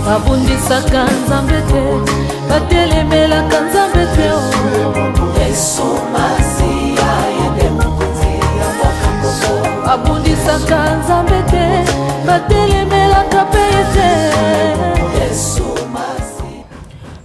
babundisaka nzambe te batelemelaka nzambe te Yesu Masiya yende mokonzi ya mboka babundisaka nzambe te batelemelaka pe te Yesu Masiya.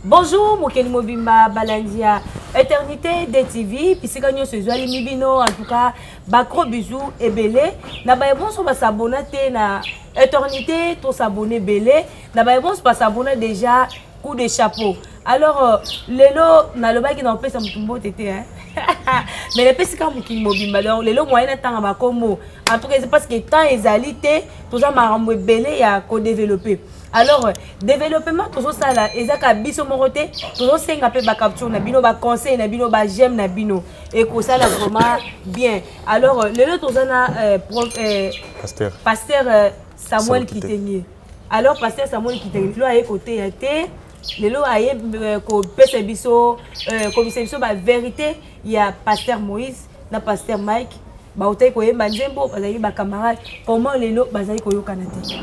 Bonjour mokeli mobimba balandia Éternité des TV pisika nyonso ezwali mibino en tout cas bakro bisou ebele na ba bon so ba s'abonner te na Éternité to s'abonner belé na ba bon so ba s'abonner déjà coup de chapeau. Alors lelo na lobaki na pesa mutumbo tete hein. Mais les pesika mokili mobimba donc lelo moyen na tanga makomo en tout cas c'est parce que temps ezalité to za marambo ebele ya ko développer. Alors développement toujours ça là ezaka biso moroté toujours senga pe ba capture na bino ba conseil na bino ba j'aime na bino et ko ça là vraiment bien. Alors le toujours na pasteur Samuel Kitenye. Alors pasteur Samuel Kitenye lo aye côté été lelo aye ko pese biso comme biso ba vérité il y a pasteur Moïse na pasteur Mike ba otai ko yemba nzembo bazali ba camarade comment lelo bazali ko yokana te.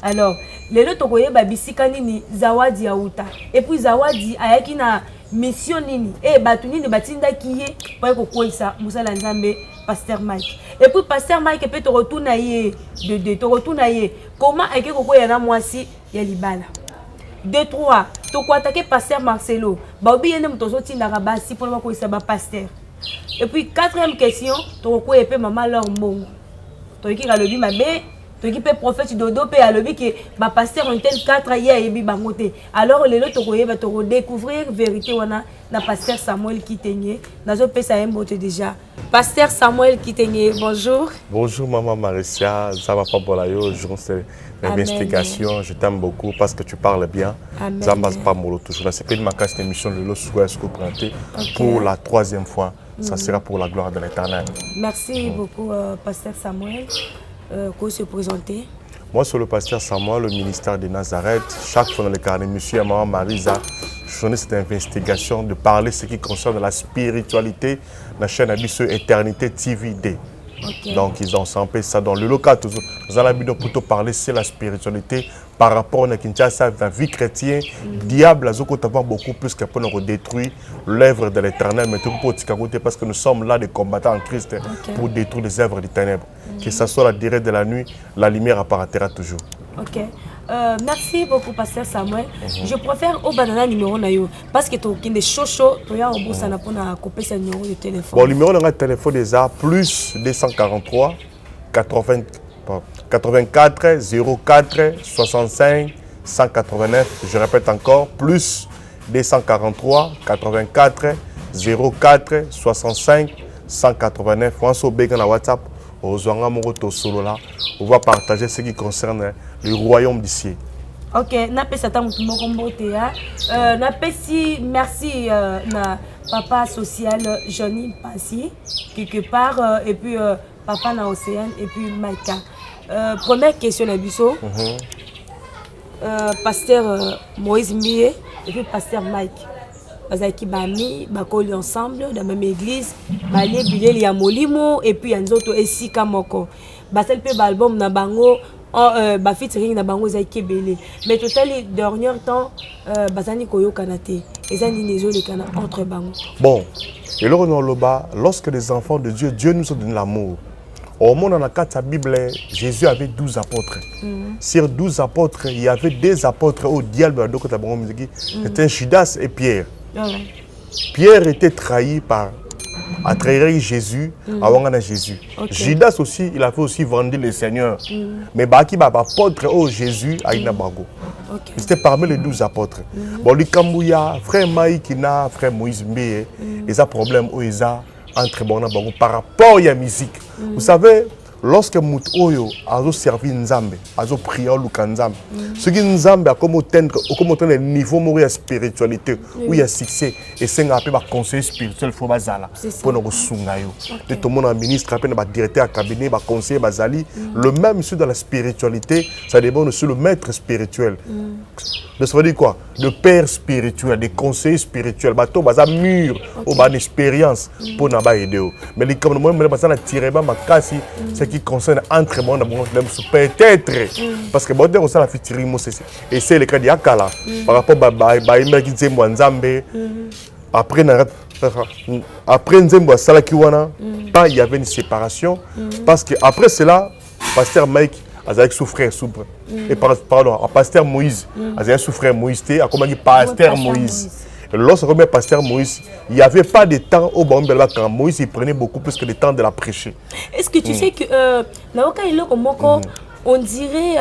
Alors lelo tokoyeba bisika nini zawadi ya uta et puis zawadi ayaki na mission nini batu nini batinda kiye pa ko koisa musala nzambe pasteur Mike et puis pasteur Mike peut te retourner yé de te retourner comment eke ko koya na mwasi ya libala 2-3 to ko attaquer pasteur Marcelo ba obi yene mutozo tinda ka basi pour ba koisa ba pasteur et puis 4e question to ko epé maman leur mbongo to ki ka lobi mabe to ki pe prophète dodo pe alobi que ba pasteur un tel 4 hier yebi bangote alors lelo to koyeba to découvrir vérité wana na pasteur Samuel Kitenye nazo pesa mbote déjà pasteur Samuel Kitenye bonjour. Bonjour maman Maricia, ça va pas bolayo, je conseille l'investigation, je t'aime beaucoup parce que tu parles bien. Ça m'a pas mollo toujours. C'est une macasse émission de l'Osouest pour la 3e fois. Ça sera pour la gloire de l'Éternel. Merci beaucoup pasteur Samuel. Qu'on se présenter. Moi, c'est le pasteur Samuel, le ministère de Nazareth. Chaque fois dans le carnet, monsieur et maman Marisa, je faisais cette investigation de parler ce qui concerne la spiritualité. La chaîne Abysso Éternité TVD. Okay. Donc, ils ont sampé ça dans le local. Nous allons plutôt parler c'est la spiritualité par rapport à la vie chrétienne. Diable a beaucoup plus que pour nous détruire l'œuvre de l'Éternel, mais tout pour parce que nous sommes là des combattants en Christ pour détruire les œuvres des ténèbres. Que ce soit la durée de la nuit, la lumière apparaîtra toujours. Ok. Merci beaucoup, pasteur Samuel. Je préfère au banana numéro nayo parce que tu as des chocho, tu as un bout ça n'a pas coupé ce numéro de téléphone. Bon, le numéro de téléphone déjà plus 243 84 04 65 189. Je répète encore plus 243 84 04 65 189. On se béga na WhatsApp. On va partager ce qui concerne le royaume d'ici. Ok, merci na papa social Johnny Passi quelque part et puis papa na Océane et puis Maïka. Première question à Bisso. Pasteur Moïse Mie et puis pasteur Mike. Bazaki bami bakoli ensemble dans la même église balé bileli ya molimo et puis nzoto esika moko basel pe album na bango ba featuring na bango zaki belé mais total dernier temps bazani koyo kanate ezani nezo le kana entre bango. Bon et lorsque les enfants de Dieu nous a donné l'amour. Au monde dans la Bible, Jésus avait 12 apôtres. Sur 12 apôtres, il y avait des apôtres au diable c'était Judas et Pierre. Pierre était trahi à trahir Jésus avant Jésus. Judas aussi, il avait aussi vendu le Seigneur. Mais Baki Baba apôtre au Jésus a une bago. C'était parmi les 12 apôtres. Bon, les Kambouya, frère Maïkina, frère Moïse Mbé, ils ont problème où ils ont entre par rapport à la musique. Vous savez, lorsque Moutoyo a servi Nzambe, a prié au Nzambe, ce qui Nzambe a comme le niveau de spiritualité, où il y a succès, et c'est un peu de conseil spirituel pour Bazala, pour nous sungayo. Et tout le monde a ministre, un directeur à cabinet, un conseiller Bazali, le même sur dans la spiritualité, ça dépend sur le maître spirituel. Ça veut dire quoi? De père spirituel, des conseillers spirituels, bateau baza mûr, ou ban expérience pour n'avoir aidé. Mais les comme moi, mais baza na tiré ba makasi, c'est qui concerne entre moi peut-être parce que bon on ça la featuring et c'est le cas de Akala par rapport à qui dit Nzambe après Nzembo Salaki wana il y avait une séparation parce que après cela pasteur Mike a souffert et pardon pasteur Moïse a souffert Moïse a comment dire pasteur Moïse. Lorsque le pasteur Moïse, il n'y avait pas de temps au Bambela quand Moïse il prenait beaucoup plus que le temps de la prêcher. Est-ce que tu sais que on dirait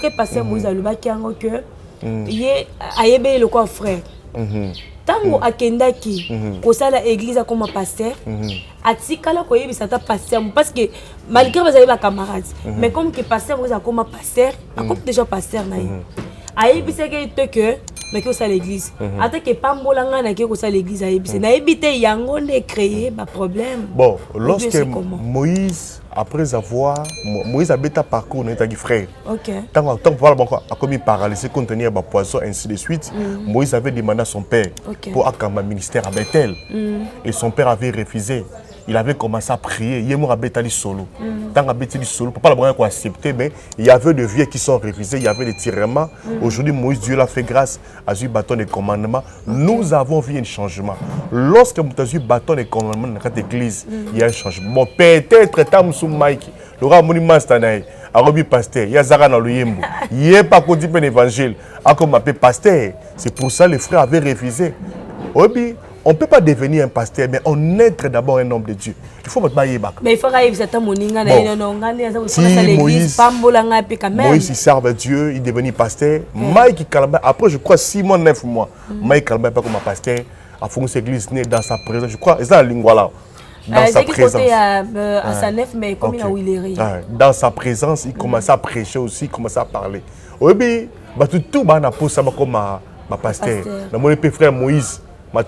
que pasteur Moïse a le bac que il est aïebé le quoi frère. Tango akendaki kosala église comme pasteur atikala koyebisa ta pasteur parce que malgré vous avez ba camarades mais comme que pasteur Moïse a comme pasteur comme déjà pasteur na aïebisa que mais que ça l'église attends que pambolanga na que ça l'église aïebisa na ebité yango ne créer ba problème. Bon lorsque Moïse après avoir Moïse a bêta parcours n'était frère. OK. Tant voilà bon a commis paralysé contenir ba poisson ainsi de suite. Moïse avait demandé à son père pour accompagner le ministère à Bethel et son père avait refusé. Il avait commencé à prier. Il est Betali solo. Tant à Betali solo, papa l'a pas accepté, mais il y avait des vieux qui sont refusés, il y avait des tirements. Aujourd'hui, Moïse, Dieu l'a fait grâce à ce bâton de commandement. Nous avons vu un changement. Lorsque nous avons eu bâton de commandement dans cette église, il y a un changement. Bon, peut-être, tant que Mike, le roi monument stanaï, a remis pasteur, il y a Zara dans le Yembo. Il n'y a pas qu'on dit un évangile, a comme appelé pasteur. C'est pour ça que les frères avaient refusé. On ne peut pas devenir un pasteur, mais on est d'abord un homme de Dieu. Il faut mettre bailler bac. Mais il faut que Moïse il serve Dieu, il devenait pasteur. Mike Kalamba, après je crois 6 mois, 9 mois, Mike Kalamba pas comme un pasteur, a fondé cette église dans sa présence. Je crois, c'est dans la langue là. Dans sa présence. À sa nef, mais comme il est dans sa présence, il commençait à prêcher aussi, il commençait à parler. Oui, tout le monde a posé ça comme un pasteur. Mon frère Moïse.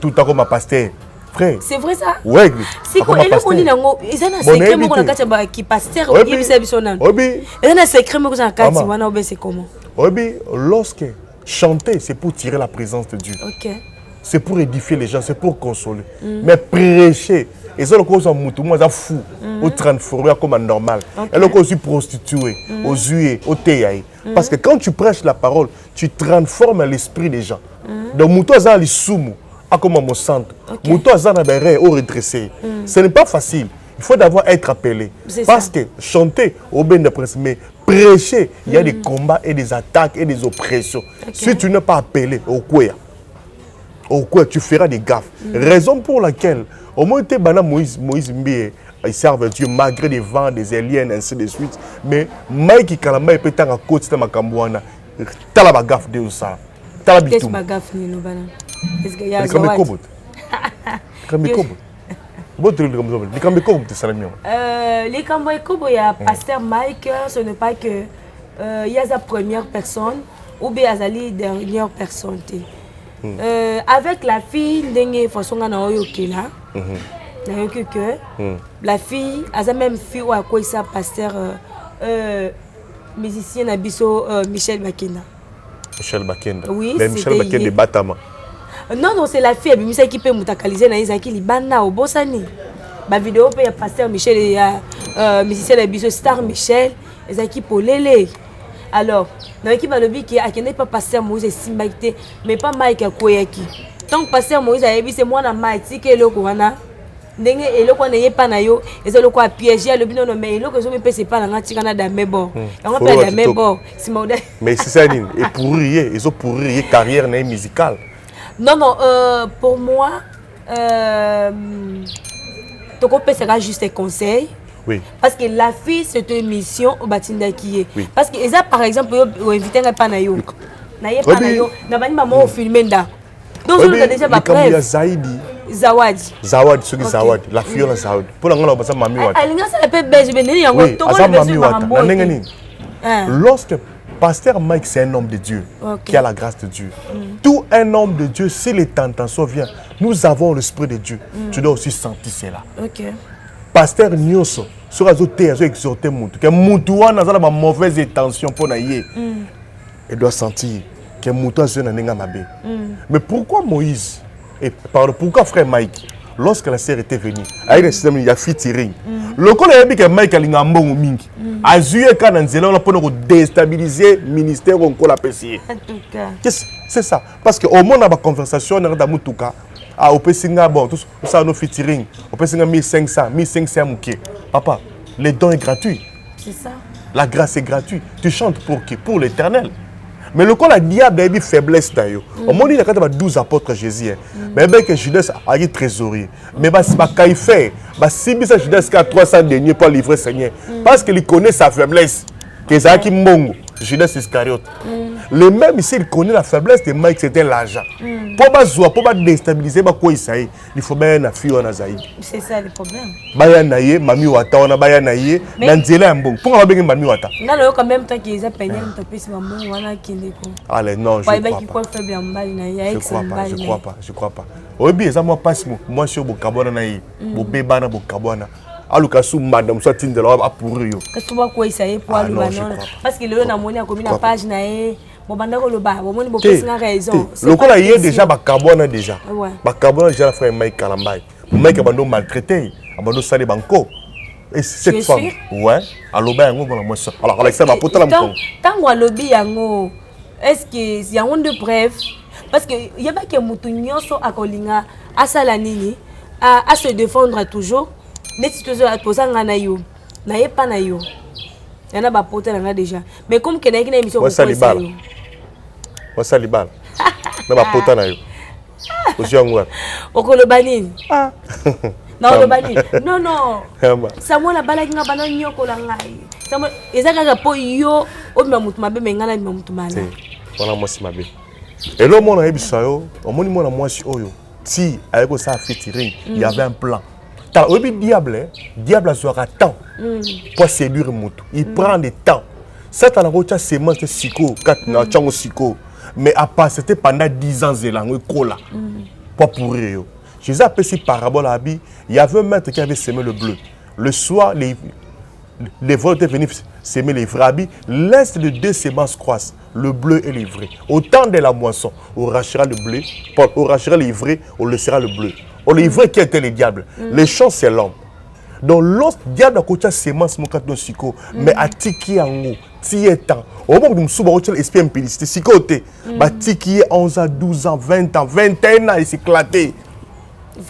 Tout comme ma pasteur. Frère. C'est vrai ça? Oui. Si on est là, on est ils ont un secret qui pasteur ou qui est bisonal. Oui. Ils ont un secret mais c'est comment? Oui, lorsque chanter c'est pour tirer la présence de Dieu. OK. C'est pour édifier les gens, c'est pour consoler. Mais prêcher, et ça le cause en moutou, moi ça fou, ou transformer comme normal. Et le cause aussi prostituer, aux huées, au théaï. Parce que quand tu prêches la parole, tu transformes l'esprit des gens. Donc moutou ça les soumou. Comme mon centre, Mouto Azanabere au redressé. Ce n'est pas facile. Il faut d'abord être appelé. Parce que chanter au bien de presse, mais prêcher, il y a des combats et des attaques et des oppressions. Si tu n'es pas appelé au quoi, tu feras des gaffes. Raison pour laquelle, au moins, Moïse Mbie, il servent Dieu malgré des vents, des aliens, ainsi de suite. Mais Mike Kalamba, il peut être à côté de ma Kambouana. T'as la gaffe de ça. T'as la qu'est-ce que gaffe ni nous banana? Est-ce qu'il y a Kambe Kobo. Les Kambe Kobo, il y a pasteur Mike, ce n'est pas que il y a sa première personne ou bien la dernière personne. Avec la fille, d'une façon on a eu la fille, à la même fille ou à quoi ça pasteur musicien Abisso Michel Bakenda. Michel Bakenda. Oui, Michel Bakenda de Batama. Non, c'est la fille qui peut mutakaliser na Isaki Libana au Bosani. La vidéo peut y pasteur Michel et musicien Abisso Star Michel, Isaki Polele. Alors, dans l'équipe de l'objet qui a pas pasteur Moïse et Simbaïté, mais pas Mike Akoyaki. Tant que pasteur Moïse a dit c'est moi na Mike qui est le Kowana. Ndenge eloko na ye pa na yo ezelo ko piéger le bino mais eloko zo me pese pa na ngati kana da mebo yango pa da mebo simauda mais c'est ça et pourrir ils ont pourrir carrière musicale. Non pour moi toko pesera juste des conseils. Oui. Parce que la fille c'est une mission au batinda qui est parce que ça par exemple au inviter un pa na yo na ye pa na yo na bani maman au filmer nda donc on a déjà pas prêt Zawadi. Zawadi, ce qui Zawadi, la fille de Zawadi. Pour l'anglais, on va mami wata. Lorsque pasteur Mike c'est un homme de Dieu qui a la grâce de Dieu. Tout un homme de Dieu, si les tentations viennent, nous avons l'esprit de Dieu. Tu dois aussi sentir cela. Pasteur Nyoso, sur la zone terre, exhorter Moutou. Que Moutou a une mauvaise intention pour naïe. Il doit sentir que Moutou a une mabe. Mais pourquoi Moïse? Et pourquoi frère Mike? lorsque la sœur était venue, avec le système, il y a featuring. Le coup, il y a que Mike Alingambon ou Mingi. Azuye quand on a pour déstabiliser le ministère on la PCA. En tout cas. C'est ça. Parce qu'au moins, on a une conversation, on a une ah, au PCA, bon, tout ça, nos featuring. Au PCA, 1500, 1500 mouké. Papa, les dons est gratuit. C'est ça. La grâce est gratuite. Tu chantes pour qui? Pour l'éternel. Mais le coup, la diable a une faiblesse d'ailleurs. Au moins, il y a 12 apôtres Jésus. Mais bien que Judas a un trésorier. Mais quand il fait, si Judas a 300 deniers pour livrer Seigneur, parce qu'il connaît sa faiblesse, que ça qui mongo, Judas Iscariote. Le même ici, il connaît la faiblesse de Mike, c'était l'argent. Pour déstabiliser, il faut bien un fille en Azaï. C'est ça le problème. Bayanaye, Mami Wata, on a Bayanaye, Nanzela Mbong. Pourquoi on a Mami Wata? Non, non, quand même, tant qu'ils ont payé, on peut se maman, on a qui n'est pas. Allez, non, je ne crois pas. Je crois pas, je crois pas. Oui, bien, ça m'a passé, moi, je suis au Kabana, au Bébana, au Kabana. Alukasu madame soit tinde là à pourrir. Qu'est-ce que tu vois quoi ça est pour aller parce que le na moni a commis la page na e bon banda ko le ba bon moni beaucoup sans raison. Le coup là hier déjà ba carbone déjà. Ba carbone déjà frère Mike Kalambay. Mike abando maltraité, abando salé banco. Et cette femme, ouais, à l'oba yango bon moi ça. Alors Alexandre va porter la mkon. Tant wa lobi yango est-ce que y a une de preuve parce que y a pas que mutu nyonso akolinga asala nini à se défendre toujours. Les situations à poser en ayo, n'ayez pas nayo. Il y en a pas porté là déjà. Mais comme que n'ayez une émission pour ça. Moi ça libal. N'a pas porté nayo. Aussi en quoi? Au Kolobani. Ah. Non Kolobani. Non non. Samuel la balade n'a pas n'ayons kolangai. Samuel, ezaka po yo o mamutu mabe mengana mamutu mana. On a moi si mabe. Et là mon a ebisayo, on moni moi na moi si oyo. Si avec ça featuring, il y avait un plan. Le diable a besoin de temps pour séduire Moutou. Il prend du temps. Ça, tu as une sémence de psycho, mais à part, c'était pendant 10 ans, pour pourrir. Jésus a appelé ces paraboles à Abi. Il y avait un maître qui avait sémé le bleu. Le soir, les voleurs étaient venus s'aimer les vrais habits. Laisse les deux semences croissent, le bleu et les vrais. Au temps de la moisson, on rachera le blé, on rachera les vrais, on laissera le bleu. On les vrais qui étaient les diables. Les champs, c'est l'homme. Donc, l'autre diable a côté semence, mon cadeau psycho, mais à tiki en haut, tiétan. Au moment où nous sommes l'esprit impédicité, si côté, tiki 11 ans, 12 ans, 20 ans, 21 ans, il s'est éclaté.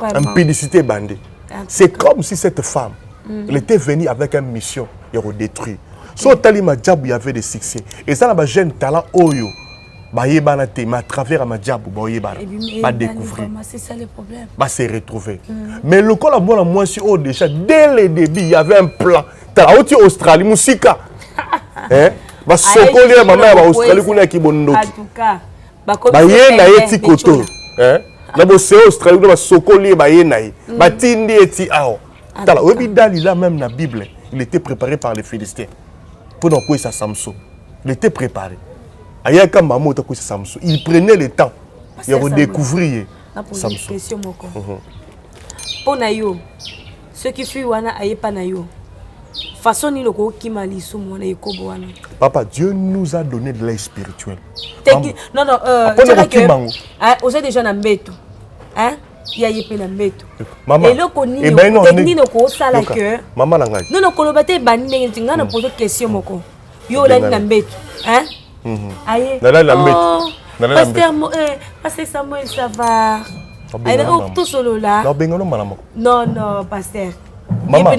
Impédicité bandée. C'est comme si cette femme, elle était venue avec une mission, et elle détruit. Sur Talima Diab, il y avait des succès. Et ça, là, jeune talent, Oyo. Mais à travers ma diable, pas découvrir. C'est ça le problème. Se retrouver. Mais le cas là, moi, si déjà, dès le début, il y avait un plan. Tu as aussi Australie, Moussika. Hein? Sokolia, ma mère, Australie, qui bonne. En tout cas, il y a un petit coteau. Hein? Là, c'est Australie, Sokolia, il y a Tindi et Tiao. Là, même la Bible, il était préparé par les Philistins. Pour nous, ça Samson. Il était préparé. Il prenait le temps de redécouvrir Samson. Pour Nayo, ceux qui fuient wana ayepa Nayo. Façon ni loko qui mali soumona ekobo wana. Papa, Dieu nous a donné de l'aide spirituelle. Non non vous êtes déjà na mbeto. Hein? Il y a yepé na mbeto. Maman. Et le koni technique ko sala que. Maman nanga. Non kolobate bani ngenga na poser question moko. Yo la na mbeto. Hein? Aïe. Pasteur Samuel, ça va. Tout solo là. Non, non, pasteur. Maman,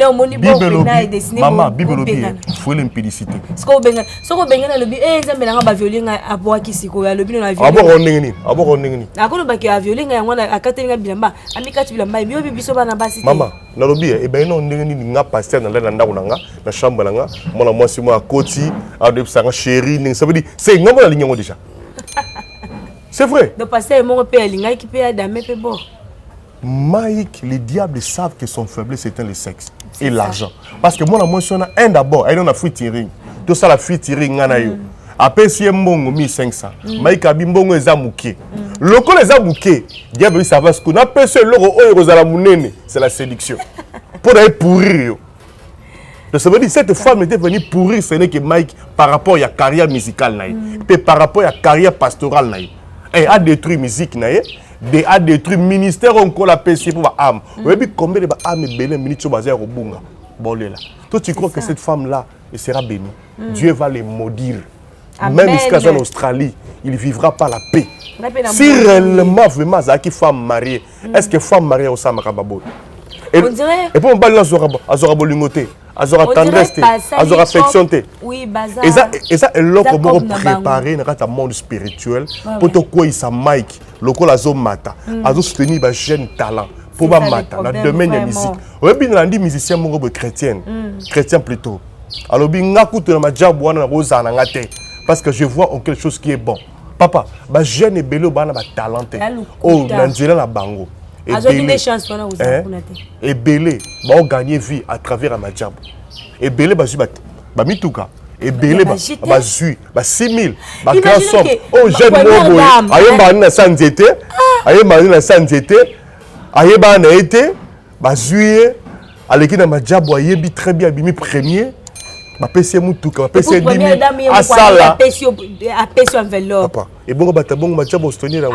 Bible il faut l'impédicité. Ce qu'on benga, ce qu'on benga le bi, ça me l'a pas violé à boire qui s'y colle le bi na violé. Abo on ningini. Akolo ba ki a violé nga ngwana akatenga bilamba, amikati bilamba, biyo biso bana basi. Maman, na lobi e ben non ningini nga pasteur na la ndako nanga, na chambre nanga, mona mwasi mo akoti, a de sa chérie, ça veut dire c'est ngamo la ligne déjà. C'est vrai. Le pasteur mon père linga qui peut adamé pe bon. Mike, les diables savent que son faiblesse c'était le sexe et l'argent. Parce que moi, je suis un d'abord, il y a un featuring. Tout ça, la featuring, après, si un bon 1500, Mike a bien bon ezamouké. Le coup les amouké, diable ça va ce qu'on appelle ce l'euro, c'est la séduction. Pour aller pourrir. Donc ça veut dire cette femme était venue pourrir, ce n'est que Mike par rapport à la carrière musicale, et par rapport à la carrière pastorale. Elle a détruit la musique. a détruit ministère encore la PC pour âme. Vous avez combien de âmes et belé minutes sur bazar au bunga. Bolela. Toi tu crois que cette femme là sera bénie. Dieu va les maudire. Amen. Même jusqu'à en Australie, il ne vivra pas la paix. Si réellement vraiment qui femme mariée, est-ce que femme mariée au Samarababo? Et puis on parle Azora Bolingote, Azora tendresse, Azora affection. Oui, bazar. Et ça est l'autre pour préparer dans le monde spirituel pour te quoi il s'en Mike, le col azo mata, azo soutenir un jeune talent pour ba mata dans le domaine de la musique. Oui, bien on dit musicien mon chrétien, chrétien plutôt. Alors bien ngaku to na job wana rosa na ngate parce que je vois en quelque chose qui est bon. Papa, ba jeune et bello bana ba talenté. Oh, Nigeria la bango. Et belé, va gagner vie à travers un job. Et belé ba mituka. Et belé ba 6 000, ba grand somme. Oh jeune mobo, aye mani na sanzete, aye mani na sanzete, aye ba na été, ba zuye, aleki na majabo aye bi très bien bimi premier. Ma PC mutuka, ma PC 10 000. Asala. Apesi enveloppe. Papa, et bon ba tabongo majabo stonir la.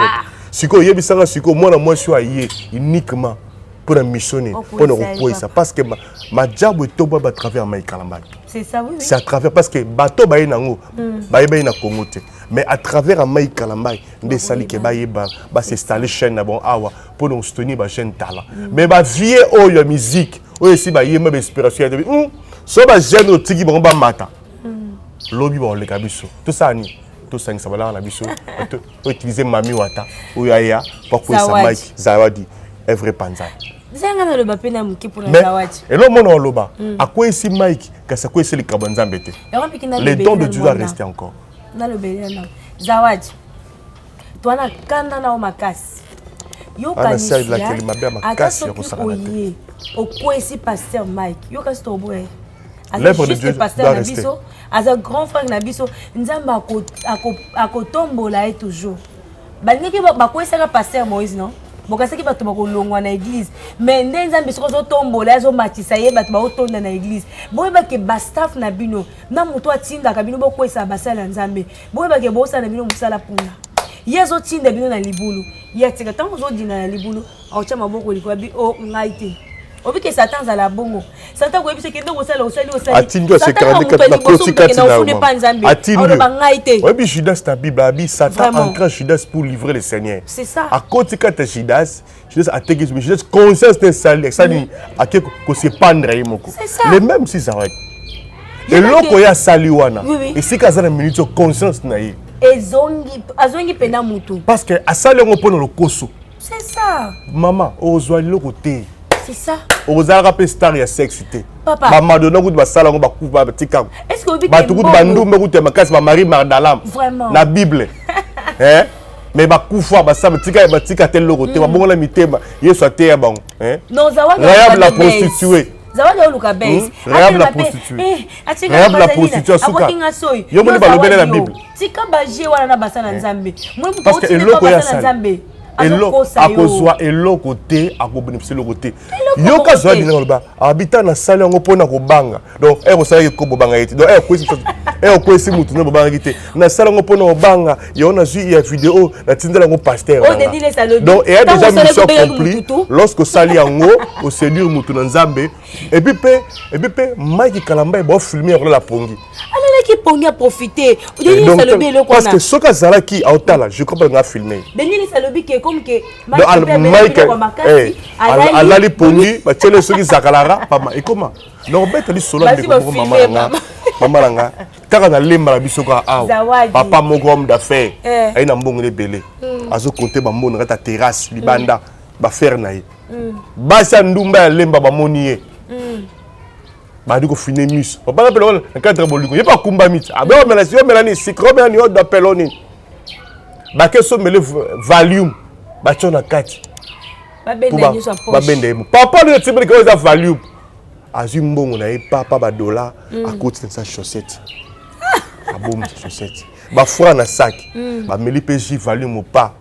Siko yebisanga siko moi moi suis aye uniquement pour missionner pour nous reposer ça parce que ma job est tout à travers ma Kalambai. C'est ça oui. C'est à travers parce que bateau ba nango ba na Congo mais à travers ma Kalambai des sali ke ba s'installer chaîne na bon awa pour nous soutenir ba jeune talent. Mais ba vie o yo musique o si ba yema ba inspiration so ba jeune o tiki ba mata. Lobby ba le kabiso. Tout ça ni tout ça ça va là la biso utiliser mami wata ou yaya pour que ça Mike Zawadi est vrai panza zanga na loba pena muki pour Zawadi et le monde loba à quoi ici Mike que ça quoi ici le kabanza mbete les dons de Dieu doivent rester encore na le belena Zawadi toi na kanda na o makasi yo kanisi la kelima bia makasi ko sakana au quoi ici pasteur Mike yo kasi to boye l'œuvre de Dieu doit rester. As un grand frère Nabiso, Nzamba a kotombola toujours. Baniki ba koisa pasteur Moïse non. Bokasa ki bato ba kolongwa na église. Mais Nzamba so tombola zo matisa ye bato ba otonda na église. Boye ba ke ba staff na bino, na muto atinda ka bino bo koisa basala Nzambe. Boye ba ke bosa na bino musala punga. Yezo tinda bino na libulu. Yetika tango zo dina na libulu, aocha maboko likwa bi o ngaite. Obi que Satan za la bongo. Satan ko ebise kende ko sala osali. Atindio se karandika na kotikati na. Atindio. Obi Judas ta Bible abi Satan entra Judas pour livrer le Seigneur. C'est ça. A kotikati Judas a tegi Judas conscience de sali ça ni a que ko se pendre yemoko. Les mêmes si ça va. Et loko ya sali wana. Et si kaza na minute conscience na ye. Azongi pena mutu. Parce que asali ngo pona le koso. C'est ça. Maman, ozwa loko te. C'est ça. Aux arabes star ya sexité. Papa. Ba madonna ku ba sala ngo ba ku ba tika. Est-ce que obi ba tuku bandu me ku te makasi ba Marie Magdalene. Vraiment. Na Bible. Hein? Mais ba kufa ba sa ba tika tel logo te ba bongola mitema. Yesu ate ya bango, hein? Non zawadi la prostituée. Zawadi o luka base. Rayab la prostituée. Rayab la prostituée suka. Yo moni ba lobele na Bible. Tika ba je wana na basana Nzambe. Moni parce que eloko ya Nzambe. Akozwa eloko te akobénéficier le côté yoka zwa dina loba habita na sala ngo pona ko banga donc ko sala ko banga yiti donc ko esi mutu na banga yiti na sala ngo pona ko banga yo na zui ya vidéo na tindela ngo pasteur donc et a déjà mission accomplie lorsque sali yango au séduire mutu na Nzambe et puis Mike Kalamba ba filmer la pongi qui pongi a profiter parce que ce que Zala qui a otala je comprends nga filmer Denis Salobi qui comme que Mike alali pongi ba tele ceux qui zakalara pas et comment donc bête li solo de maman nga kaka na lemba la biso ka papa moko homme d'affaires ay na mbongo le belé azo compter ba mbongo na ta terrasse libanda ba faire na ye basa ndumba ya lemba ba monier badi ko fine mus papa pelo na cadre boliko yepa kumba mit abe o melasi o melani sikro be ni o da peloni ba ke so mele valium ba chona kati ba bende mo papa ne tibele ko za valium azu mbongo na ye papa ba dollar a côté de sa chaussette a bom chaussette ba fwa na sac ba meli pj valium pas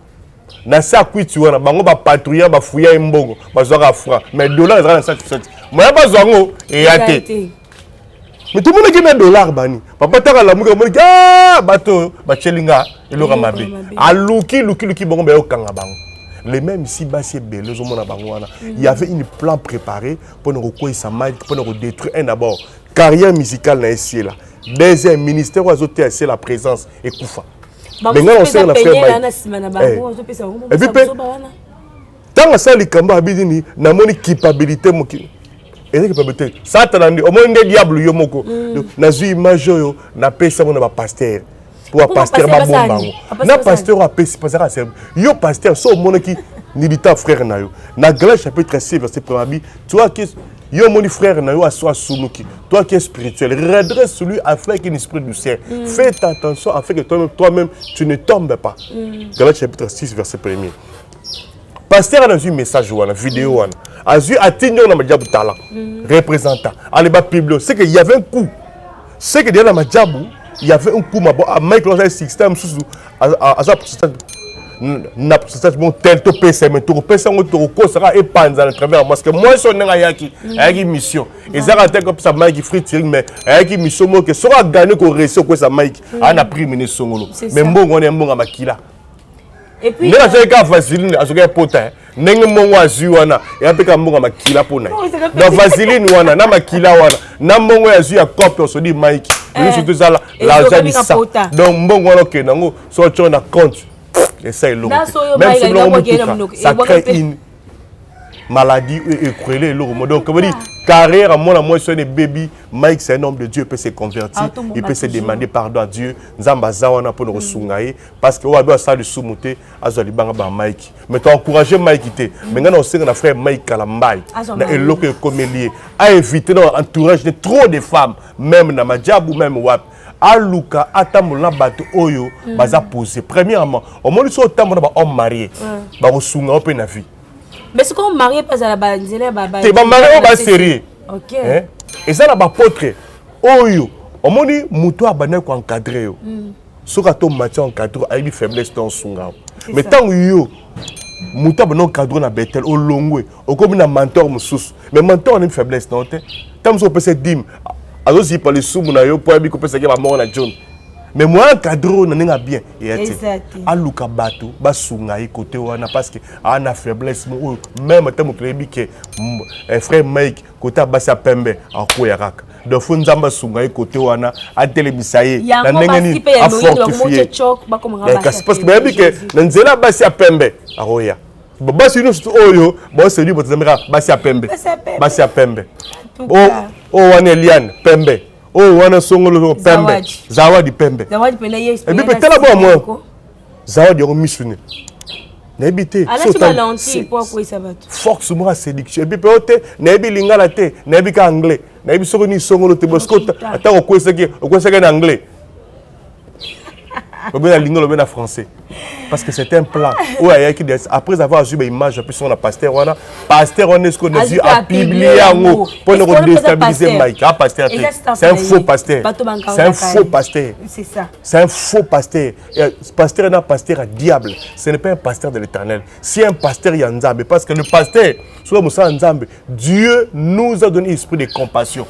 na sa kwiti wana bango ba patrouiller ba fuya mbongo ba zoka fwa mais dollar za na sa chaussette moi pas zongo et até mais tout le monde qui met dollar bani papa taka la muka mo bato ba chelinga elora mabe aluki bongo ba okanga bango les mêmes ici basi belé ozomona bango wana il y avait une plan préparé pour nous rekoisa Mike pour nous détruire un d'abord carrière musicale na ici là deuxième ministère azoté c'est la présence et kufa mais nga on sait na faire et puis tant ça les kamba abidini na moni capacité moki et capacité ça tanandi au moins des diable yo moko na zu image yo na pesa mona ba pasteur pour pasteur ba bombango na pasteur a pesa pasteur a yo pasteur so mona ki milita frère na yo na Galates chapitre 6 verset 1 toi qui yo moni frère na yo aswa sumuki toi qui es spirituel redresse celui afin qu'il esprit du ciel fais attention afin que toi-même tu ne tombes pas Galates chapitre 6 verset 1 pasteur a un message ou une vidéo a vu atteindre na majabu talent représentant allez ba biblio c'est que il y avait un coup c'est que dans la majabu il y avait un coup à Michael Lawrence système sous à ça na pourcentage bon tel to pesa mais to pesa ngo to ko sera épanza à travers parce que moi son nga yaki mission et ça raté comme ça Mike free tiring mais yaki mission mo que sera gagner ko réussir ko ça Mike ana prix mine songolo mais mbongo on est mbonga makila et puis na j'ai ka vaseline azoka pota ndenge mbongo azu wana et apeka mbonga makila pona dans vaseline wana na makila wana na mbongo azu ya copie on se dit Mike nous surtout ça l'argent du ça donc mbongo wana ke nango so tu na compte et ça est lourd. Même si l'on ça crée une maladie écroulée lourd. Donc comme on dit carrière à moi c'est un bébé Mike c'est un homme de Dieu il peut se convertir il peut se demander pardon à Dieu nzamba zawana pour nous sungaye parce que oba ça de sumuté azali banga ba Mike mais tu encourager Mike té mais ngana aussi na frère Mike Kalambai na eloko komélier a éviter dans entourage de trop de femmes même na majabu même wap aluka atambola bato oyo baza posé premièrement au moins so tambola ba homme marié ba kosunga ope na vie mais ce qu'on marié pas à la banzela ba te ba marié ba sérieux OK et ça na ba potre oyo au moins muto abana ko encadrer yo soka to matière encadrer ayi faiblesse dans sunga mais tant yo muto abana encadrer na betel o longwe o comme na mentor mususu mais mentor na faiblesse non te tam so peut dim alors si pour les sous mon ayo pour bien couper ça qui va mort na John mais moi encadrer na ninga bien et aluka bato basunga yi côté wana parce que ana faiblesse mo même tant mo klebi que frère Mike côté basa pembe akoya kaka donc faut nzamba sunga yi côté wana a telemisaye na ndenge ni a fortifier parce que bien que nzela basa pembe akoya basi nous oyo bon c'est lui botazamira basa pembe oh wana Eliane pembe oh wana songolo pembe zawadi pembe et puis peut-être là moi zawadi on missionné n'habité force moi séduction et puis peut-être n'habi lingala te n'habi ka anglais n'habi sokoni songolo te boskota attends ko seki en anglais ou bien lingolo bien en français parce que c'est un plan où après avoir vu une image puis on a pasteur on est ce qu'on a dit à publier en pour nous déstabiliser Mike pasteur c'est un faux pasteur c'est ça c'est un faux pasteur pasteur n'a pasteur à diable ce n'est pas un pasteur de l'Éternel c'est un pasteur yanzambe parce que le pasteur soit Moussa Nzambe Dieu nous a donné esprit de compassion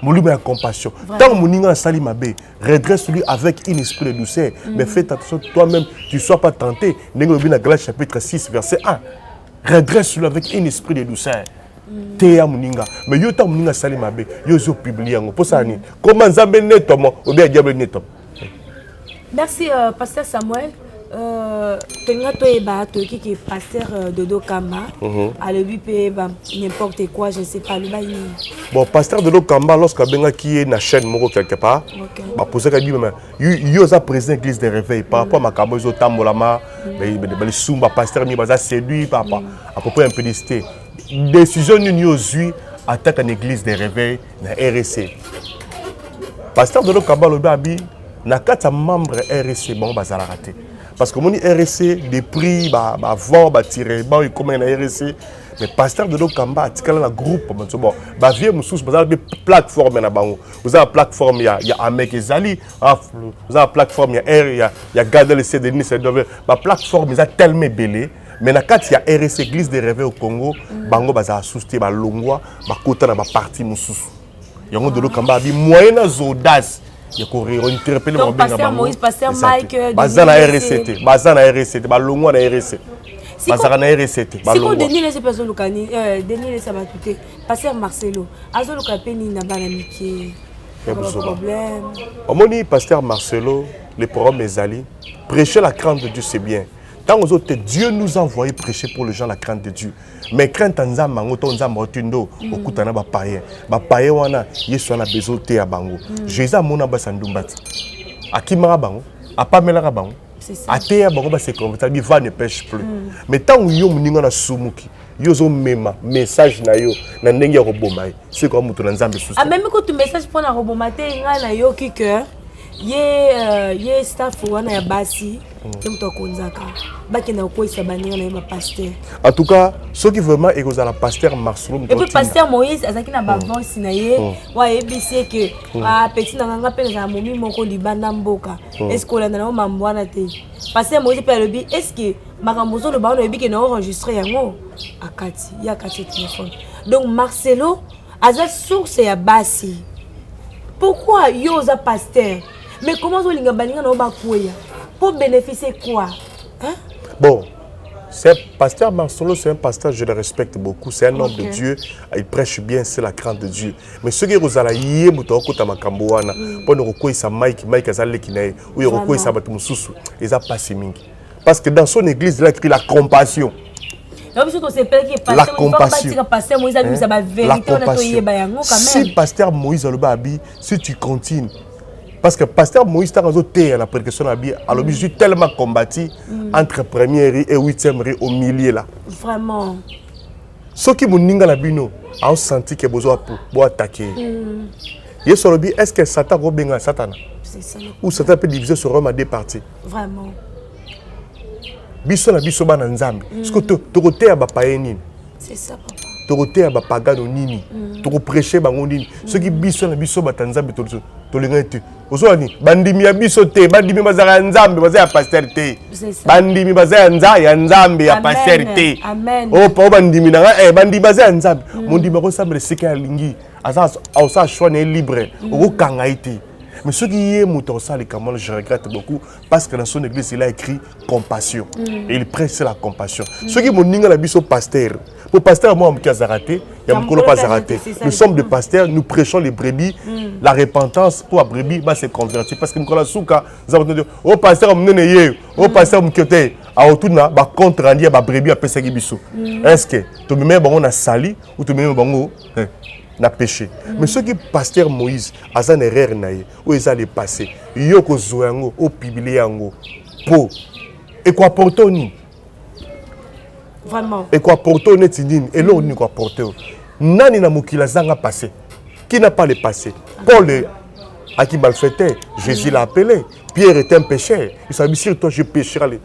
Moulou a compassion. Tant que mon sali mabé, redresse-lui avec un esprit de douceur. Mais fais attention toi-même, tu ne sois pas tenté. Négoubina Galates chapitre 6, verset 1. Redresse-lui avec un esprit de douceur. Théa Mouninga. Mais yo ta Mouninga sali mabé, yo zo publié. Pour ça, comment Nzambe netom ou bien diable netom. Merci, pasteur Samuel. Tenga to eba to qui est pasteur Dodo Kamba à lui n'importe quoi je sais pas le bail bon pasteur Dodo Kamba lorsque benga qui est na chaîne moko quelque part ba poser ka même yo za président église de réveil par rapport à makabo zo tambolama mais sumba pasteur ni baza séduit papa à peu près un peu d'histoire décision ni ozui attaque en église de réveil na RSC pasteur Dodo Kamba lo babi na kata membre RSC bon bazala raté parce que mon RSC des prix vent tirer bon comme un RSC mais pasteur de Kamba article na groupe bon ba vieux musus ba des plateforme na bango vous avez plateforme il y a Amek Ezali vous avez plateforme il y a Gadel CD Denis c'est ba plateforme ils a tellement belé mais na kat il y a RSC église de réveil au Congo bango baza souster ba longwa ba kota na ba parti musus yango de Kamba bi moyen audace il y a interpellé mon pasteur Moïse, pasteur Mike, Bazana RST, Bazana RST, Balongo na RST. bazaka na recette siko Denis les personnes locani Denis les sabatute pasteur Marcelo azo lokapeni na bana miki problème omoni pasteur Marcelo les programmes ezali prêcher la crainte de Dieu c'est bien. Tant aux autres, Dieu nous a envoyé prêcher pour les gens la crainte de Dieu. Mais crainte en Zamba, on Zamba Otundo, au Koutana Bapaye. Bapaye wana, Yesu a besoin de bango. Jésus a mon abasandumbati. A qui m'a bango, a pas mela bango. A Théa bango, c'est comme ça, va ne pêche plus. Mais tant où yo mninga na sumuki, yo zo mema, message na yo, na ndenge robomai. C'est comme mutu na Nzambe sous. Ah même quand tu message pour na robomate, nga na yo ki cœur. Ye staff wana ya basi mto konzaka bakena koisa baninga na pasteur. En tout cas, ceux qui vraiment écosent la pasteur Marcelo. Et puis pasteur Moïse azaki na ba voice na ye wa ebisi que petit na nganga pe na momi moko libanda mboka. Est-ce que olanda na mambwana te? Pasteur Moïse pe lobi est-ce que makambozo le ba no ebi que na enregistrer yango akati ya kati téléphone. Donc Marcelo aza source ya basi. Pourquoi yo za pasteur? Mais comment vous avez pour bénéficier quoi? Hein? Bon, pasteur Marcelo, c'est un pasteur, je le respecte beaucoup. C'est un homme de Dieu. Il prêche bien, c'est la crainte de Dieu. Mais ceux qui ont dit parce que dans son église, il a écrit la compassion. La compassion. La compassion. Si pasteur Moïse Alobabi, si tu continues, parce que pasteur Moïse t'a rajouté la prédication alors je suis tellement combattu entre première et 8e au milieu là. Vraiment. Ceux qui m'ont ninga la bino ont senti qu'il y a besoin pour attaquer. Est-ce que Satan va bien Satan? C'est ça. Ou Satan peut diviser sur Rome à deux parties? Vraiment. Biso na biso bana nzambe. Est-ce que tu côté à bapayenine? C'est ça papa. Tu côté à bapagano nini? Tu prêcher bango nini? Ceux qui biso na biso batanzambe to lengete. Ozoni bandimi ya biso te, bandimi bazaka nzambe bazaya pasteur te. Bandimi bazaya nzambe ya pasteur te. Amen. Oh pa bandimi na bandimi bazaya nzambe. Mondimi ko sambe sika ya lingi. Asa osa choix ne libre. Oko kanga ite. Mais ce qui est mouton ça les camons, je regrette beaucoup parce que dans son église il a écrit compassion et il prêche la compassion. Ceux qui m'ont dit la biso pasteur, pour pasteur moi qui a raté, il y a beaucoup pas raté. Nous sommes des pasteurs, nous prêchons les brebis, la repentance pour la brebis va se convertir parce que nous connaissons souka, nous avons dit oh pasteur on menez oh pasteur on côté à autour na ba contre rendu ba brebis à pesa biso. Est-ce que tu me mets bon na sali ou tu me mets bon na péché. Mais ceux qui pasteur Moïse a une erreur naïe où ils allaient passer yoko zoango au pibliango po et quoi porter ni vraiment et quoi porter netidine et l'on ni quoi porter nani na mukila zanga passé qui n'a pas le passé Paul à qui malfaitait Jésus l'a appelé Pierre était un pécheur il s'est dit sur toi je pécherai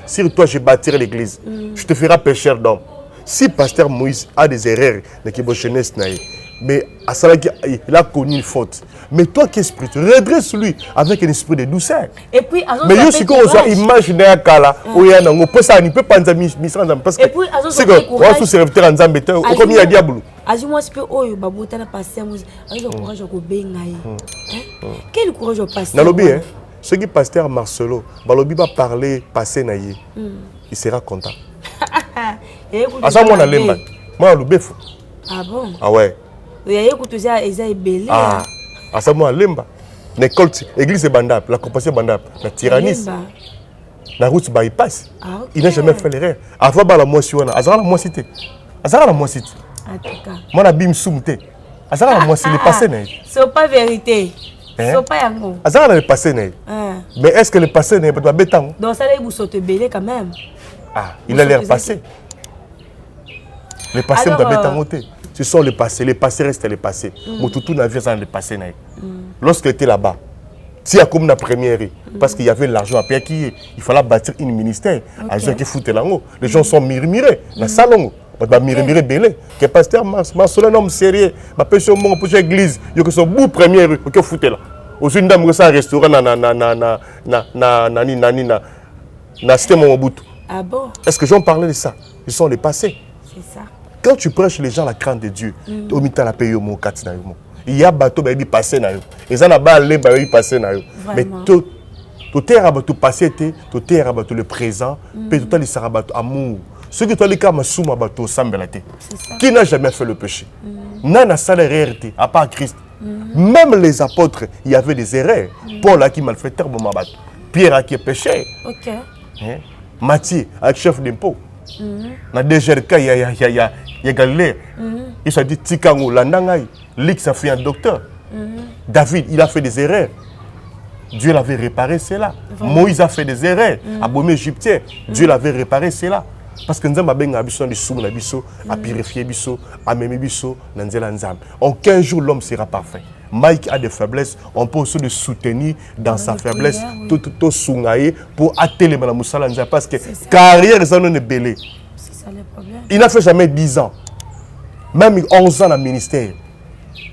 sur toi je bâtirai l'église je te ferai pécheur d'homme. Si pasteur Moïse a des erreurs de qui jeunesse naïe mais à ça il a connu une faute. Mais toi qui es spirituel, redresse-lui avec un esprit de douceur. Et puis, mais je suis comme ça, imagine un cas là où il y a un peu ça, il peut pas nous parce que c'est que on a tous ces serviteurs en Zambie, comme il y a diable. Agis-moi ce peu oh babouta na pasteur Moïse, avec le courage ko bengaï. Quel courage au pasteur? Nalobi hein, ceux qui pasteur Marcelo, balobi va parler passer naïe. Il sera content. À ça moi na lemba. Moi le befo. Ah bon? Ah ouais. Ah, à ça moi lemba. L'école, l'église est bandable, la compassion est bandable, la tyrannie. La route bypass. Il n'a jamais fait l'erreur. Avant la moitié, Azara la moitié. Azara la moitié. Moi la bim soumte. Azara la moitié, il est passé. C'est pas vérité. C'est pas yango. Azara le passé. Mais est-ce que le passé n'est pas béton? Donc ça vous saute belé quand même. Ah, il a l'air passé. Le passé n'est pas béton. Ce sont les passés restent les passés. Moutoutou n'a vu ça le passé. Lorsqu'il était là-bas, si il y a comme la première, parce qu'il y avait l'argent à payer, il fallait bâtir une ministère. Les gens sont mirmirés dans le salon. Mirmirés belé. Que pasteur Marcelo un homme sérieux, ma personne mon pour l'église, il y a son bout première que fouté là. Aux une dame ça restaurant na système Mobutu. Ah bon? Est-ce que j'en parlais de ça? Ils sont les passés. C'est ça. Quand tu prêches les gens la crainte de Dieu, il y a bateau qui passé na yo. Ils en a bas les bateaux passé na yo. Mais tout terre a tout passé, tout terre a le présent, puis tout le sera amour. Ceux qui ont dit que Souma Bato Sambelate. Qui n'a jamais fait le péché? N'a salaire à part Christ. Même les apôtres, il y avait des erreurs. Paul a qui malfaiteur, Pierre a qui péché. Matthieu, avec chef d'impôt. Dans DGRK, il y a Galilée. Il s'est dit Tikango, Landangaï. Lix a fait un docteur. David, il a fait des erreurs. Dieu l'avait réparé, c'est là. Moïse a fait des erreurs. Abomé égyptien, Dieu l'avait réparé, c'est là. Parce que nous avons besoin de soum, à purifier, à aimer, en 15 jours, l'homme sera parfait. Mike a des faiblesses, on peut aussi le soutenir dans sa faiblesse, tout soungaye pour atteler Madame Moussala, parce que carrière, ça n'est belé. Il n'a fait jamais 10 ans, même 11 ans dans le ministère.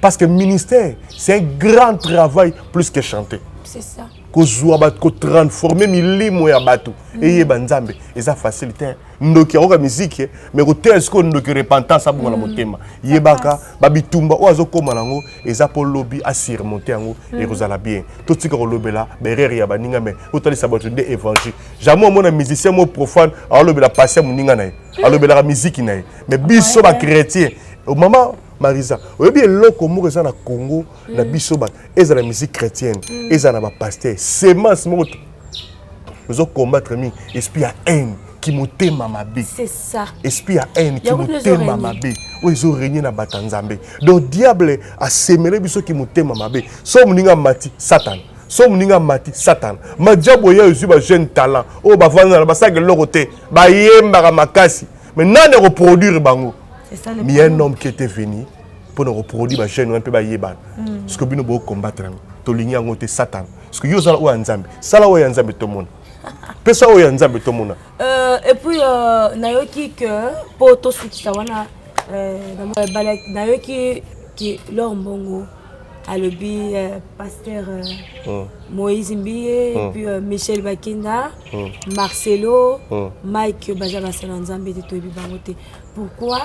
Parce que le ministère, c'est un grand travail plus que chanter. C'est ça. Ko transformer milimo ya bato et banzambe et ça facilite ndoki ya musique mais ko tesko ndoki repentance abonga na motema yebaka babitumba oazo koma nango eza po lobby a surmonter yango et rozala bien tout tika ko lobela berere ya baninga mais otali sabato de évangile jamais mona musicien mo profane a lobela passer moninga na a lobela musique na mais biso ba chrétien au moment Marisa, vous bien loko mo na Congo na biso ba eza la musique chrétienne, eza na ba pasteur, semence mo nous combattre mi esprit à haine qui motema mabe. C'est ça. Esprit à haine qui motema mabe. O ezo régner na batanzambe. Donc diable a semé biso qui motema mabe. So muninga mati Satan. So muninga mati Satan. Ma diabo ya uzu ba jeune talent. O ba vanda ba sa ke lokote. Ba yemba makasi. Mais nan reproduire bango. Mais il y a un homme qui était venu pour nous reproduire les jeunes un peu baïeban. Ce que nous devons combattre, to ligne en Satan. Ce que nous avons ensemble, ça là où ensemble tout le monde. Pesa où ensemble tout le monde. Et puis nayoki que pour tout ce qui sawana nayoki qui leur mbongo alobi pasteur Moïse Mbiye et puis Michel Bakinda, Marcelo, Mike Bajaba Selanzambe de Tobi Bangote. Pourquoi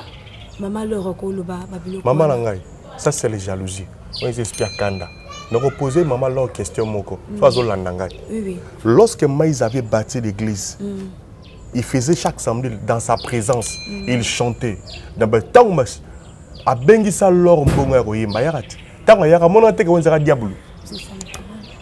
maman le recolo babilo? Maman nangai, ça c'est les jalousies. On les explique Kanda. Nous reposer maman leur question moko. Soit landangai. Oui. Lorsque Maïs avait bâti l'église, il faisait chaque samedi dans sa présence, il chantait. Dans le temps où a bengisa leur mbongo royemba yarati. Tant yaka monate ko nzara diable. C'est ça.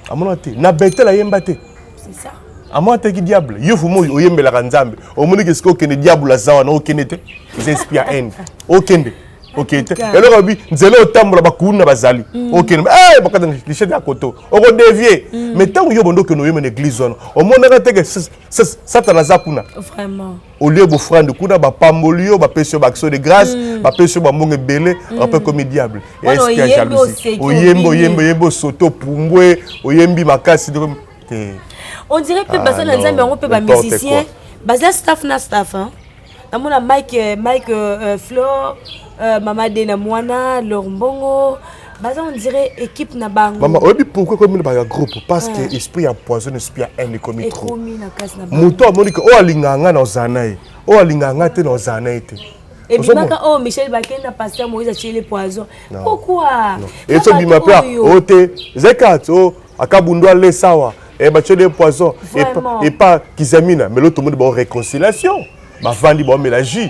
A monate na bete la yembate. C'est ça. A monate ki diable. Yofu mo oyembe la nzambe. O moni que ce ko kene diable la zawa na okenete. Ils inspirent haine. Okende. OK. Et alors abi nzelo otambola bakuna bazali. Okende. Eh bakata lichete akoto. Oko dévier. Mais tant yo bondo que no yeme l'église on. O mona que Satan azakuna. Vraiment. Au lieu de frande kuna ba pambolio ba pesio ba action de grâce, ba pesio ba monge belé, un peu comme diable. Et est-ce qu'il y a jalousie? Oyembo soto pumbwe, oyembi makasi. On dirait que basa na nzambe on peut ba musicien, basa staff na staff hein. Namona Mike Flo, Mama Dena Mwana, Lorbongo. On dirait équipe na bango. Maman, obi pourquoi comme il y a groupe parce que esprit a poison, esprit a haine comme trop. Muto amoni ko o alinganga na zanae. O alinganga te na zanae te. Et puis baka Michel Bakenda pasteur Moïse a tué les poisons. Pourquoi? Et so bima pa ote zekat o akabundwa le sawa et ba tué les poisons et pas kizamina mais l'autre monde ba réconciliation. Ba vandi ba mélange.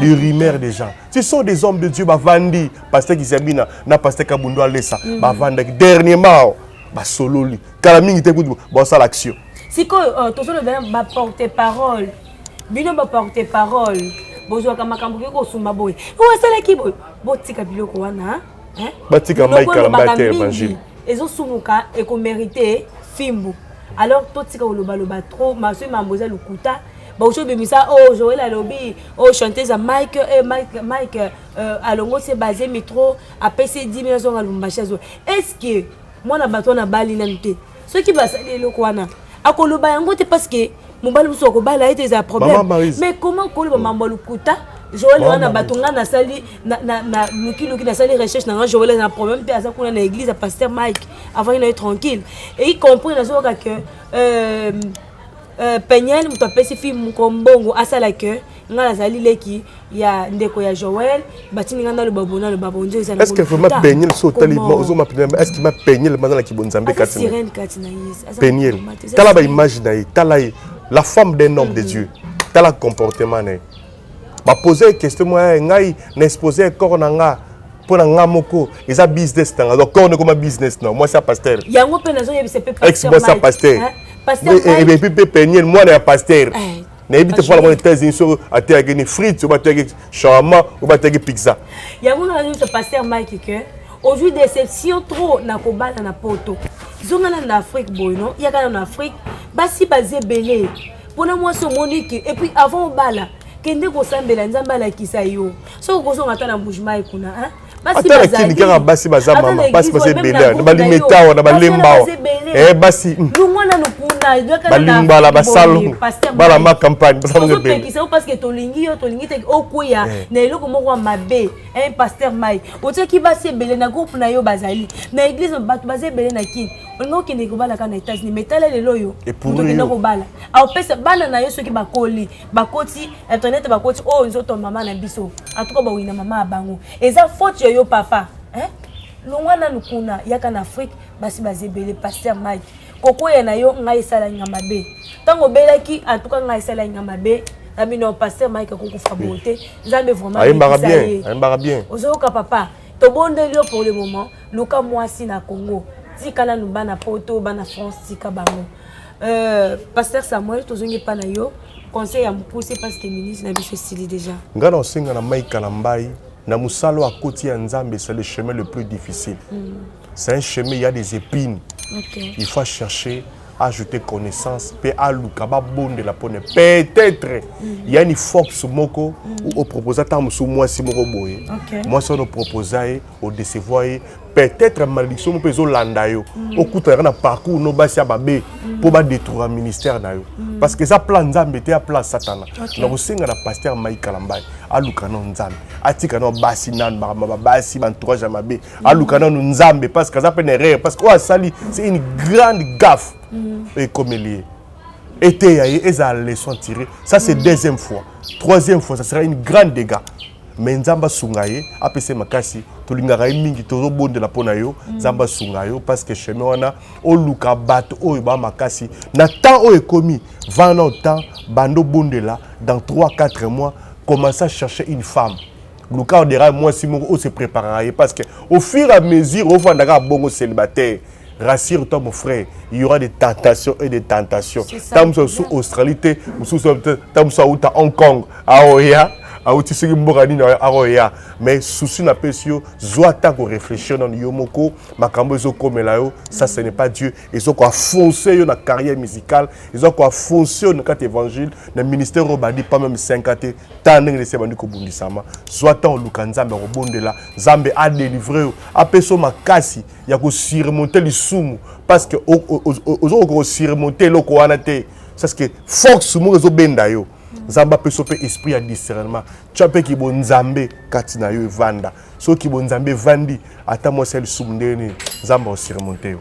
Les rumeurs des gens. Ce sont des hommes de Dieu, Bavandi, pasteur Kizabina, na pasteur Kabundo Alessa, Bavanda, dernièrement, Basololi, Kalaming était good, bon ça l'action. Si que tout ça va porter parole, bino va porter parole, bozo kamakambo ko suma boy. Ou ça la ki boy, botika biloko wana, hein? Batika Mike Kalambate évangile. Ils ont sumuka et qu'on méritait fimbu. Alors tout tika loba trop, ma soeur Mamboza Lukuta. Bon, je vais ça, oh, Joël a lobby, oh, chanteuse à Mike, Alongo, c'est basé métro, à PC 10 000 à Lumbachazo. Est-ce que moi, on a bali nanté? Ce qui va salir le Kwana, à Koloba, parce que mon balou soko bala était un problème. Mais comment Koloba Mambalou Kuta, Joël a batonga na sali, na Luki na sali recherche, na Joël a un problème, puis à ça qu'on a l'église à pasteur Mike, avant il est tranquille. Et il comprend que. Penyel muto pesi fi mukombongo asala que ngala zali leki ya ndeko ya Joël batini ngana le babona le babonjo ezana. Est-ce que vraiment Penyel so talibma ozo ma est-ce qu'il m'a Penyel mandala ki bonzambe katina sirène katina yes Penyel tala ba image na tala la femme d'un homme de Dieu tala comportement na ba poser question moi ngai na exposer corps na nga pour nga moko eza business tanga donc corps comme business non moi c'est pasteur yango pe nazo yebise pe pasteur ex boss pasteur et puis penien moi na pasteur na ebite pour la États-Unis sur até ni frites ou baté shawarma ou baté pizza yango na nazo pasteur Mike que aujourd'hui déception trop na kobala na poto zongana na Afrique boyno yaka na Afrique basi bazé belé pona moi so monique et puis avant bala kende ko sambela nzamba la kisa yo so ko zonga ta na mouvement kuna hein basi bazali kaka basi bazama basi bazé belé na balimeta na balemba basi lungwana no kuna yaka na balimba basalo bala ma campagne basalo belé parce que tolingi te okuya na eloko moko mabe un pasteur mai oteki basi belé na groupe na yo bazali na église batu bazé belé na kini on qui ne kobala kana États-Unis metala lelo yo pour que kobala a pesa bana na yo soki bakoli bakoti internet bakoti oh nzoto mama na biso en tout cas ba wina mama bango eza faute yo papa hein longwana nukuna yaka na Afrique basi bazebele pasteur Mike koko ya na yo ngai sala ngamabe tango belaki en tout cas ngai sala ngamabe na bino pasteur Mike ko kufa bote nzambe vraiment ayembara bien ozoka papa to bondeli yo pour le moment luka mwasi na Congo tikala nuba na poto bana France tika bango pasteur Samuel tozongi pa na yo conseil ya mpousser parce que ministre na biso stili déjà ngana osenga na maika na mbai na musalo à côté ya nzambe c'est le chemin le plus difficile c'est un chemin il y a des épines il faut chercher ajouter connaissance pe alukaba bonde la pone peut-être il y a une force moko ou au proposer tant musu moi si moko boye moi ça nous proposer au décevoir peut-être malédiction mo pezo landa yo okuta na parcours no basi ababe pour ba détruire ministère na yo parce que ça plan nzambe te ya plan satana na kosenga na pasteur Maïka Lambai aluka no nzambe atika no basi nan ba basi ba entourage amabe aluka no nzambe parce que ça peut erreur parce que oh sali c'est une grande gaffe et comme lié était eza leçon tirée ça c'est deuxième fois troisième fois ça sera une grande dégât mais nzamba sungaye apese makasi tolingaka mingi tozo bonde la pona yo nzamba sungayo parce que chemin wana oluka bato oyo ba makasi na temps oyo komi 20 ans temps bando bonde là dans 3-4 mois commence à chercher une femme le cas dira moi si on se préparera parce que au fur et à mesure on va ndaka bongo célibataire rassure-toi mon frère, il y aura des tentations et des tentations. Tam sous Australie, tam sous Hong Kong, aoya, aouti sigi mbogani na aoya. Mais souci na pesio, zoa ta ko réfléchir dans yomoko, makambo zo komela yo, ça ce n'est pas Dieu. Ils ont quoi foncer yo na carrière musicale, ils ont quoi foncer dans quatre évangile, dans ministère obadi pas même 50 taneng de sebandi ko bundisama. Zoa ta lukanzambe robonde la, Zambe a délivré a peso makasi, ya ko surmonter les sumu parce que aux ko surmonter loko wana te. C'est que force mo zo benda yo. Zamba peut soper esprit à discernement. Tu as qui bon Nzambe katina yo vanda. So qui bon Nzambe vandi ata moi celle soumdene Zamba aussi remonter.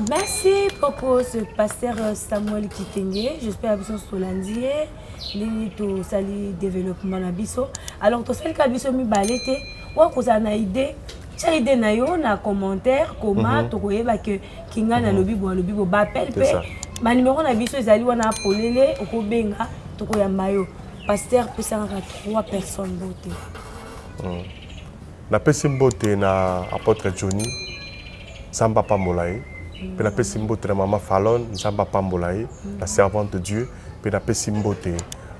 Merci beaucoup ce pasteur Samuel Kitenge. J'espère que vous solandier ni to sali développement na biso. Alors to sali ka biso mi balete wa ko za na idée. Cha idée na yo na commentaire comment to koyeba que kinga na lobi bo ba appel pe. Ma numéro na biso ezali wana polele okobenga toko ya mayo pasteur pesanga 3 personnes beauté na pesi mbote na apôtre Johnny Samba Pambolaye pe na pesi mbote na maman Fallon Samba Pambolaye la servante de Dieu pe na pesi mbote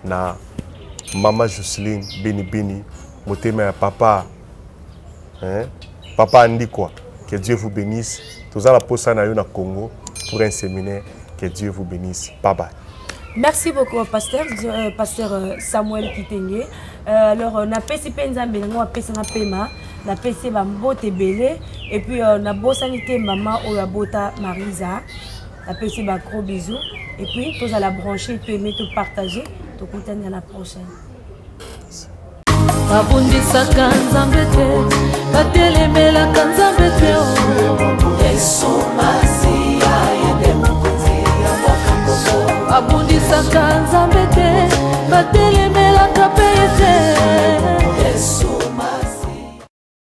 na maman Jocelyne Beni motema ya papa papa andi quoi que Dieu vous bénisse tous à la posa na yo na Congo pour un séminaire. Que Dieu vous bénisse. Bye bye. Merci beaucoup, pasteur Samuel Kitenge. Alors, on a pesi Penzambe, on a pesi na pema, on a pesi Bambote Belé, et puis on a bosanité maman Oyabota Marisa, on a pesi gros bisous, et puis tous à la brancher, tu aimer, te partager, te contenter à la prochaine. Babundisaka nzambe te batelemelaka nzambe te Yesu Masiya yende mukonzi ya mboka Kongo babundisaka nzambe te batele